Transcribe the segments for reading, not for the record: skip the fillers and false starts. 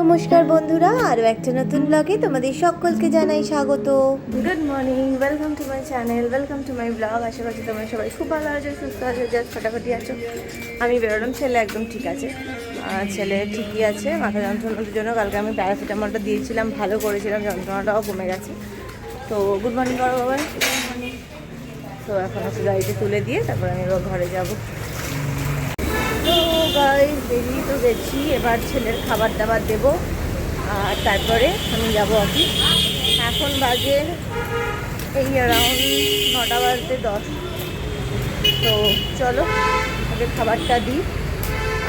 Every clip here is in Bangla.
নমস্কার বন্ধুরা, আরও একটা নতুন ব্লগে তোমাদের সকলকে জানাই স্বাগত। Good morning, welcome to my channel, welcome to my blog. আশা করছি তোমরা সবাই খুব ভালো আছো, সুস্থ আছো, জাস্ট ফাটাফাটি আছো। আমি বেরোলাম, ছেলে একদম ঠিক আছে, ছেলে ঠিকই আছে। মাথা যন্ত্রণার জন্য কালকে আমি প্যারাসিটামলটা দিয়েছিলাম, ভালো করেছিলাম, যন্ত্রণাটাও কমে গেছে। তো গুড মর্নিং করো বাবা। Good morning. তো এখন হচ্ছে গাড়িতে তুলে দিয়ে তারপর আমি এবার ঘরে যাবো। তো গাইস বেরিয়ে তো গেছি, এবার ছেলের খাবার দাবার দেবো আর তারপরে আমি যাব অফিস। এখন বাজে এই অ্যারাউন্ড 9টা বাজতে 10। তো চলো ওকে খাবারটা দিই।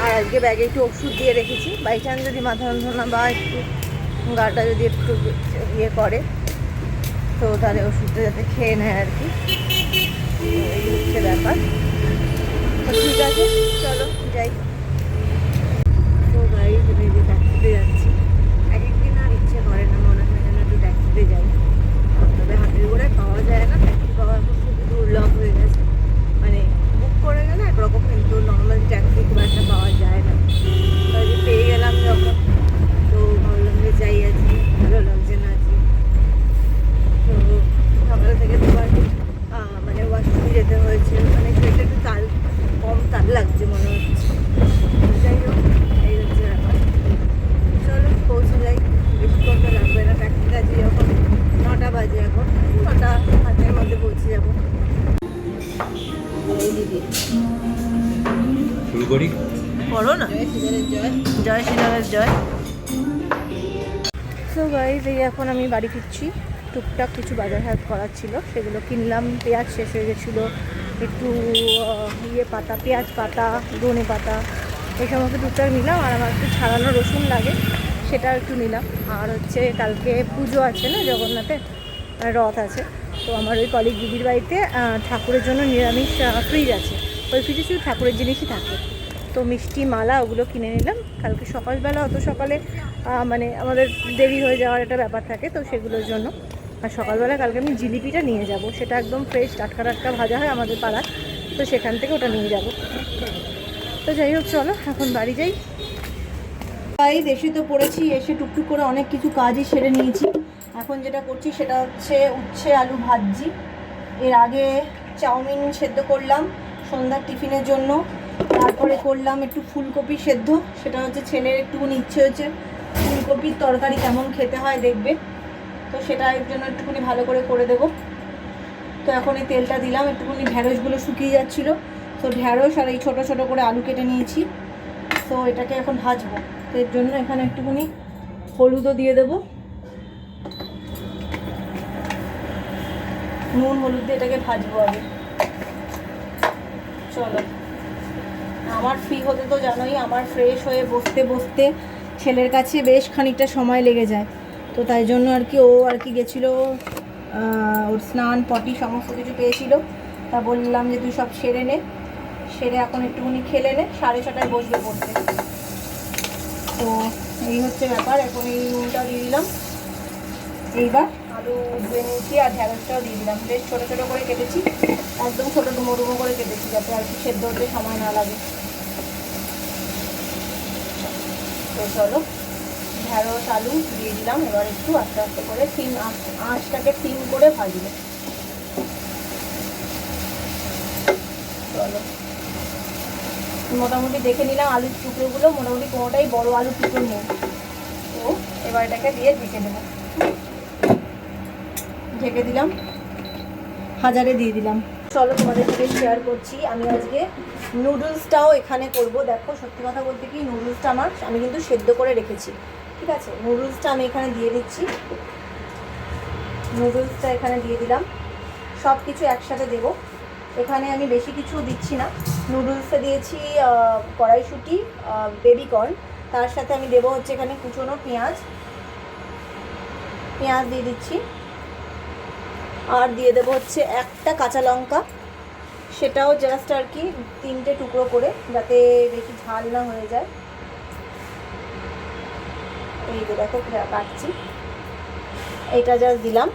আর আজকে ব্যাগে একটু ওষুধ দিয়ে রেখেছি, বাই চান্স যদি মাথা যন্ত্রণা বা একটু গাটা যদি একটু ইয়ে করে তো তাহলে ওষুধটা যাতে খেয়ে নেয় আর কি। এই হচ্ছে ব্যাপার। তো ঠিক আছে, চলো যাই। তো গাড়ি তুমি যে ট্যাক্সিতে যাচ্ছি, এক একদিন আর ইচ্ছে করে না, মনে হয় যেন একটু ট্যাক্সিতে যাই। তবে হাতের গোড়ায় পাওয়া যায় না, ট্যাক্সি পাওয়া এখন খুব দুর্লভ হয়ে গেছে। মানে বুক করে গেলে একরকম, কিন্তু নর্মাল ট্যাক্সি খুব একটা পাওয়া যায় না। তাই পেয়ে গেলাম যখন, তো ভাবলাম যে যাই আজকে, ভালো লাগছে না আজকে। তো সকাল থেকে তোমার মানে ওয়াশরুমে যেতে হয়েছে, মানে শরীরটা একটু কম তার লাগছে মনে হচ্ছে। যাই হোক, এই হচ্ছে ব্যাপার। চলো পৌঁছে যাই, বেশিক্ষণ তো লাগবে না। ট্যাক্সিতে আছি যখন 9টা বাজে, এখন 9টা হাতের মধ্যে পৌঁছে যাবো। এই দিদি শুরু করি, করো না। জয় শ্রীরামের জয়। সো গাইজ এই এখন আমি বাড়ি ফিরছি। টুকটাক কিছু বাজার হাট করার ছিল, সেগুলো কিনলাম। পেঁয়াজ শেষ হয়ে গেছিলো, একটু পাতা, পেঁয়াজ পাতা, ধনে পাতা, এই সমস্ত টুকটাক নিলাম। আর আমার একটু ছাড়ানো রসুন লাগে, সেটাও একটু নিলাম। আর হচ্ছে কালকে পুজো আছে না, জগন্নাথের রথ আছে। তো আমার ওই কলিগ দিদির বাড়িতে ঠাকুরের জন্য নিরামিষ ফ্রিজ আছে, ওই ফ্রিজে শুধু ঠাকুরের জিনিসই থাকে। তো মিষ্টি মালা ওগুলো কিনে নিলাম। কালকে সকালবেলা অত সকালে মানে আমাদের দেরি হয়ে যাওয়ার একটা ব্যাপার থাকে, তো সেগুলোর জন্য। আর সকালবেলা কালকে আমি জিলিপিটা নিয়ে যাব, সেটা একদম ফ্রেশ টাটকা টাটকা ভাজা হয় আমাদের পাড়ায়, তো সেখান থেকে ওটা নিয়ে যাব। তো যাই হোক, চলো এখন বাড়ি যাই। গাইস এসে তো পড়েছি, এসে টুকটুক করে অনেক কিছু কাজই সেরে নিয়েছি। এখন যেটা করছি সেটা হচ্ছে উচ্ছে আলু ভাজি। এর আগে চাউমিন সেদ্ধ করলাম সন্ধ্যার টিফিনের জন্য। তারপরে করলাম একটু ফুলকপি সেদ্ধ, সেটা হচ্ছে ছেলের একটুখানি ইচ্ছে হয়েছে ফুলকপির তরকারি কেমন খেতে হয় দেখবে, তো সেটা এর জন্য একটুখানি ভালো করে করে দেবো। তো এখন এই তেলটা দিলাম, একটুখানি ঢ্যাঁড়সগুলো শুকিয়ে যাচ্ছিলো, তো ঢ্যাঁড়স আর এই ছোটো ছোটো করে আলু কেটে নিয়েছি। তো এটাকে এখন ভাজবো, তো এর জন্য এখানে একটুখানি হলুদও দিয়ে দেবো, নুন হলুদ দিয়ে এটাকে ভাজবো আগে। চলো, আমার ফ্রি হতে তো জানোই, আমার ফ্রেশ হয়ে বসতে বসতে ছেলের কাছে বেশ খানিকটা সময় লেগে যায়। তো তাই জন্য আর কি ও আর কি গেছিলো, ওর স্নান পটি সমস্ত কিছু পেয়েছিল। তা বললাম যে তুই সব সেরে নে, সেরে এখন একটুখানি খেলে নে, 6:30টায় বসবে পড়তে। তো এই হচ্ছে ব্যাপার। এখন এই নুনটা দিয়ে দিলাম, এইবার আলু ধুয়ে নিয়েছি আর ঢ্যাঁড়সটাও দিয়ে দিলাম। বেশ ছোটো ছোটো করে কেটেছি, একদম ছোটো ডুমো ডুমো করে কেটেছি, যাতে আর কি সেদ্ধ হতে সময় না লাগে। তো চলো ঢ্যাঁড়স আলু দিয়ে দিলাম, এবার একটু আস্তে আস্তে করে আঁচটাকে সিম করে ভাজবো। চলো, মোটামুটি দেখে নিলাম আলুর টুকরোগুলো, মোটামুটি কোনোটাই বড় আলুর টুকরো নেই। তো এবার এটাকে দিয়ে ঢেকে দেবো, ঢেকে দিলাম, হাজারে দিয়ে দিলাম। চলো তোমাদের সাথে শেয়ার করছি, আমি আজকে নুডলসটাও এখানে করব। দেখো সত্যি কথা বলতে কি, নুডলসটা আমি কিন্তু সেদ্ধ করে রেখেছি, ঠিক আছে। নুডলসটা আমি এখানে দিয়ে দিচ্ছি, নুডলসটা এখানে দিয়ে দিলাম, সব কিছু একসাথে দেবো। এখানে আমি বেশি কিছু দিচ্ছি না, নুডলসে দিয়েছি কড়াইশুঁটি, বেবিকর্ন, তার সাথে আমি দেবো হচ্ছে এখানে কুচনো পেঁয়াজ দিয়ে দিচ্ছি। আর দিয়ে দেবো হচ্ছে একটা কাঁচা লঙ্কা, সেটাও জাস্ট আর কি 3টে টুকরো করে, যাতে বেশি ঝাল না হয়ে যায়। এই যে দেখো কাটছি, এইটা জাস্ট দিলাম।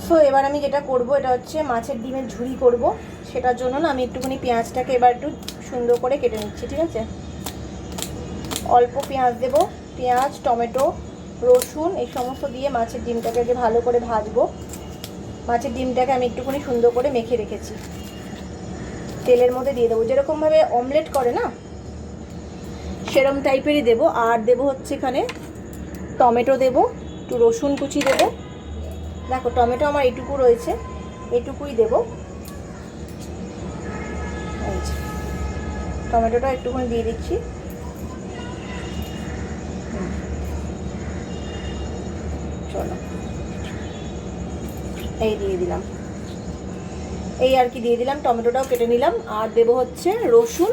সো এবার আমি যেটা করব, এটা হচ্ছে মাছের ডিমের ঝুড়ি করব। সেটার জন্য না আমি একটুখানি পেঁয়াজটাকে এবার একটু সুন্দর করে কেটে নিচ্ছি, ঠিক আছে। অল্প পেঁয়াজ দেবো, পেঁয়াজ, টমেটো, রসুন এই সমস্ত দিয়ে মাছের ডিমটাকে আগে ভালো করে ভাজবো। মাছের ডিমটাকে আমি একটুখানি সুন্দর করে মেখে রেখেছি, তেলের মধ্যে দিয়ে দেবো, যেরকমভাবে অমলেট করে না সেরম টাইপেরই দেবো। আর দেবো হচ্ছে এখানে টমেটো দেবো, একটু রসুন কুচি দেবো। দেখো টমেটো আমার এইটুকু রয়েছে, এইটুকুই দেবো। টমেটোটা একটুখানি দিয়ে দিচ্ছি। চলো এই দিয়ে দিলাম, এই আর কি দিয়ে দিলাম। টমেটোটাও কেটে নিলাম। আর দেবো হচ্ছে রসুন,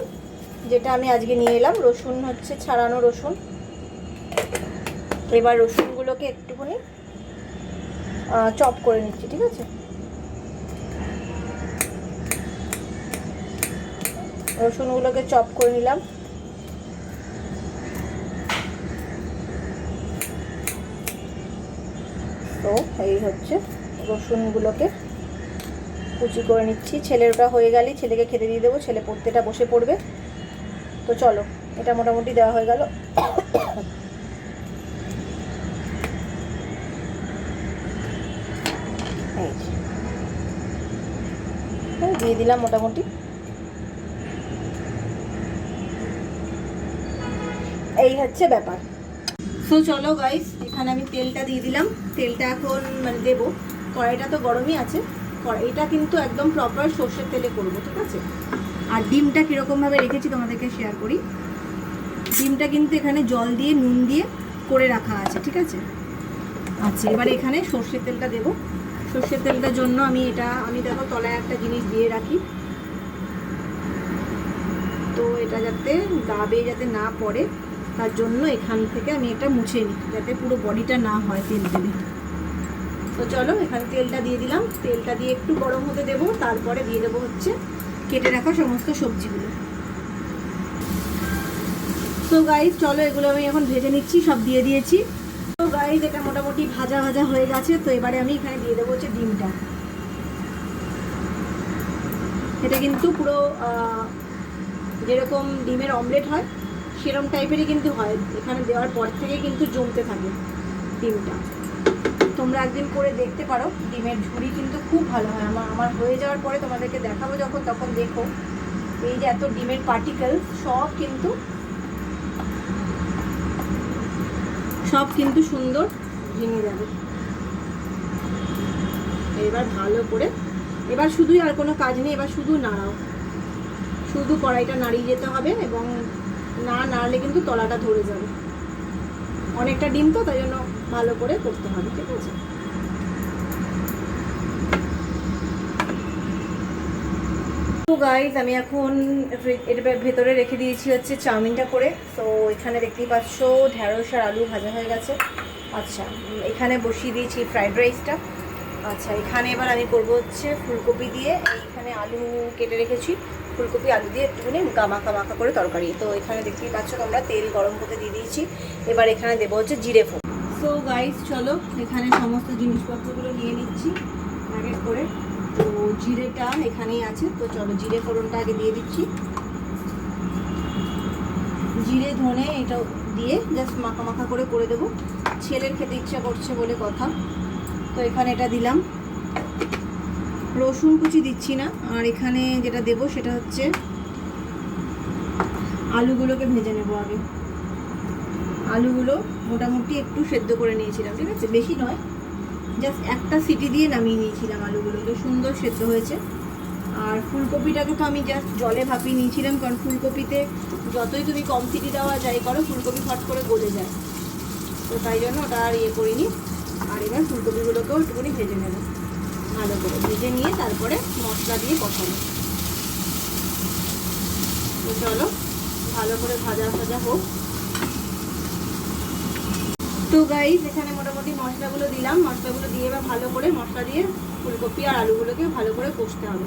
যেটা আমি আজকে নিয়ে এলাম। রসুন হচ্ছে ছাড়ানো রসুন। এবার রসুনগুলোকে একটুখানি চপ করে নিচ্ছি, ঠিক আছে? রসুনগুলোকে চপ করে নিলাম। তো এই হচ্ছে রসুনগুলোকে কুচি করে নিচ্ছি। ছেলের ওটা হয়ে গেলেই ছেলেকে খেতে দিয়ে দেবো, ছেলে পড়তেটা বসে পড়বে। তো চলো, এটা মোটামুটি দেওয়া হয়ে গেল। দিয়ে দিলাম মোটামুটি। এই হচ্ছে ব্যাপার। সো চলো গাইস, এখানে আমি তেলটা দিয়ে দিলাম। তেলটা এখন মানে দেবো, কড়াইটা তো গরমই আছে। কড়াইটা কিন্তু একদম প্রপার সর্ষের তেলে করবো, ঠিক আছে? আর ডিমটা কীরকমভাবে রেখেছি তোমাদেরকে শেয়ার করি। ডিমটা কিন্তু এখানে জল দিয়ে নুন দিয়ে করে রাখা আছে, ঠিক আছে? আচ্ছা, এবার এখানে সর্ষের তেলটা দেবো। সর্ষের তেলটার জন্য আমি দেখো তলায় একটা জিনিস দিয়ে রাখি, তো এটা যাতে গা বেয়ে যাতে না পড়ে, তার জন্য এখান থেকে আমি এটা মুছে নিই, যাতে পুরো বডিটা না হয় তেল তেলে। তো চলো, এখানে তেলটা দিয়ে দিলাম। তেলটা দিয়ে একটু গরম হতে দেবো, তারপরে দিয়ে দেবো হচ্ছে কেটে রাখা সমস্ত সবজিগুলো। তো গাইস চলো, এগুলো আমি এখন ভেজে নিচ্ছি, সব দিয়ে দিয়েছি। তো গাইস এটা মোটামুটি ভাজা ভাজা হয়ে গেছে। তো এবারে আমি এখানে দিয়ে দেবো হচ্ছে ডিমটা। এটা কিন্তু পুরো যেরকম ডিমের অমলেট হয় সেরকম টাইপেরই কিন্তু হয়। এখানে দেওয়ার পর থেকে কিন্তু জমতে থাকে ডিমটা। তোমরা একদিন করে দেখতে পারো, ডিমের ঝুড়ি কিন্তু খুব ভালো হয়। আমার হয়ে যাওয়ার পরে তোমাদেরকে দেখাবো যখন, তখন দেখো এই যে এত ডিমের পার্টিকেল সব কিন্তু সুন্দর ভেঙে যাবে। এবার ভালো করে, এবার শুধুই, আর কোনো কাজ নেই, এবার শুধু নাড়াও, শুধু কড়াইটা নাড়িয়ে যেতে হবে, এবং না নাড়লে কিন্তু তলাটা ধরে যাবে। অনেকটা ডিম তো, তাই জন্য ভালো করে করতে হবে, ঠিক আছে? তো গাইস আমি এখন এর ভেতরে রেখে দিয়েছি হচ্ছে চাউমিনটা করে। তো এখানে দেখতেই পাচ্ছ ঢ্যাঁড়স আর আলু ভাজা হয়ে গেছে। আচ্ছা, এখানে বসিয়ে দিয়েছি ফ্রাইড রাইসটা। আচ্ছা, এখানে এবার আমি করবো হচ্ছে ফুলকপি দিয়ে, এইখানে আলু কেটে রেখেছি, ফুলকপি আলু দিয়ে একটুখানি মাখা মাখা করে তরকারি। তো এখানে দেখতেই পাচ্ছ তোমরা, তেল গরম করতে দিয়ে দিয়েছি। এবার এখানে দেবো হচ্ছে জিরে ফোড়ন। সো গাইস চলো, এখানে সমস্ত জিনিসপত্রগুলো নিয়ে নিচ্ছি এক এক করে। তো জিরেটা এখানেই আছে, তো চলো জিরে ফোড়নটা আগে দিয়ে দিচ্ছি। জিরে ধনে এটা দিয়ে জাস্ট মাখা মাখা করে দেবো। ছেলের খেতে ইচ্ছা করছে বলে কথা। তো এখানে এটা দিলাম, রসুন কুচি দিচ্ছি না। আর এখানে যেটা দেবো সেটা হচ্ছে আলুগুলোকে ভেজে নেবো আগে। আলুগুলো মোটামুটি একটু সেদ্ধ করে নিয়েছিলাম, ঠিক আছে? বেশি নয়, জাস্ট একটা সিটি দিয়ে নামিয়ে নিয়েছিলাম। আলুগুলোকে সুন্দর সেদ্ধ হয়েছে। আর ফুলকপিটাকে তো আমি জাস্ট জলে ভাপিয়ে নিয়েছিলাম, কারণ ফুলকপিতে যতই তুমি কম সিটি দেওয়া যায় করো, ফুলকপি ফট করে গলে যায়। তো তাই জন্য ওটা আর করিনি। আর এবার ফুলকপিগুলোকেও একটুখানি ভেজে নেব, ভালো করে ভেজে নিয়ে তারপরে মশলা দিয়ে কষাবো। তো চলো ভালো করে ভাজা ভাজা হোক। তো গাইস এখানে মোটামুটি মশলাগুলো দিলাম। মশলাগুলো দিয়ে এবার ভালো করে মশলা দিয়ে ফুলকপি আর আলুগুলোকে ভালো করে কষতে হবে।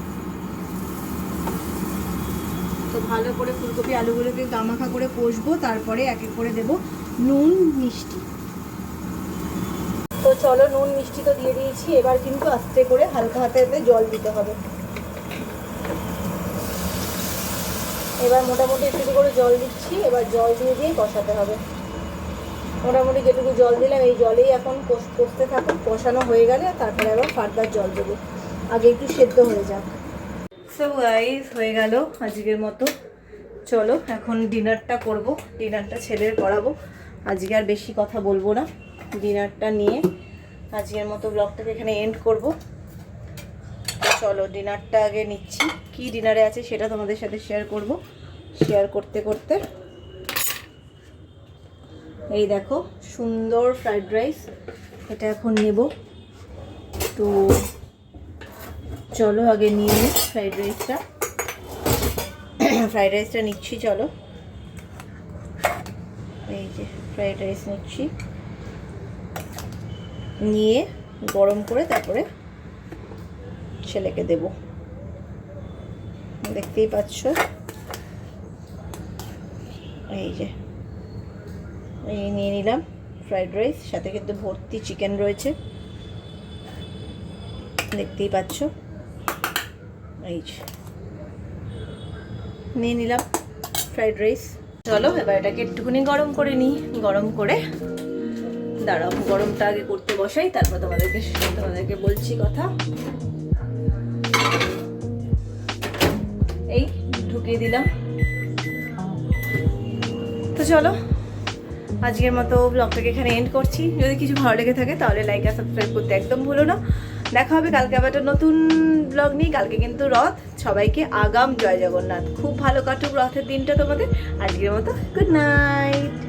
তো ভালো করে ফুলকপি আলুগুলোকে গামাখা করে কষবো, তারপরে এক এক করে দেবো নুন মিষ্টি। তো চলো, নুন মিষ্টি তো দিয়ে দিয়েছি। এবার কিন্তু আস্তে করে হালকা হাতে জল দিতে হবে। এবার মোটামুটি একটু করে জল দিচ্ছি। এবার জল দিয়ে কষাতে হবে। মোটামুটি যেটুকু জল দিলাম এই জলেই এখন কষতে থাকুক, কষানো হয়ে গেলে তারপরে আবার ফার্দার জল দেবো, আগে একটু সেদ্ধ হয়ে যাক। সো গাইস হয়ে গেল আজকের মতো, চলো এখন ডিনারটা করব, ডিনারটা ছেলের করাবো। আজকে আর বেশি কথা বলবো না, ডিনারটা নিয়ে আজকের মতো ব্লগটাকে এখানে এন্ড করব। তো চলো ডিনারটা আগে নিচ্ছি, কি ডিনারে আছে সেটা তোমাদের সাথে শেয়ার করব। শেয়ার করতে করতে এই দেখো সুন্দর ফ্রাইড রাইস, এটা এখন নেব। তো চলো আগে নিয়ে নিই ফ্রাইড রাইসটা নিচ্ছি। চলো এই যে ফ্রাইড রাইস নিচ্ছি, নিয়ে গরম করে তারপরে ছেলেকে দেব। দেখতেই পাচ্ছ এই যে এই নিয়ে নিলাম ফ্রাইড রাইস, সাথে কিন্তু ভর্তি চিকেন রয়েছে, দেখতেই পাচ্ছ। এই যে নিয়ে নিলাম ফ্রাইড রাইস। চলো এবার এটাকে একটুখানি গরম করে নিই, গরম করে দাঁড়াও গরমটা আগে করতে বসাই, তারপর তোমাদেরকে বলছি কথা। এই ঢুকিয়ে দিলাম। তো চলো আজকের মতো ব্লগটাকে এখানে এন্ড করছি। যদি কিছু ভালো লেগে থাকে তাহলে লাইক আর সাবস্ক্রাইব করতে একদম ভুলো না। দেখা হবে কালকে আবার একটা নতুন ব্লগ নিয়ে। কালকে কিন্তু রথ, সবাইকে আগাম জয় জগন্নাথ। খুব ভালো কাটুক রথের দিনটা তোমাদের। আজকের মতো গুড নাইট।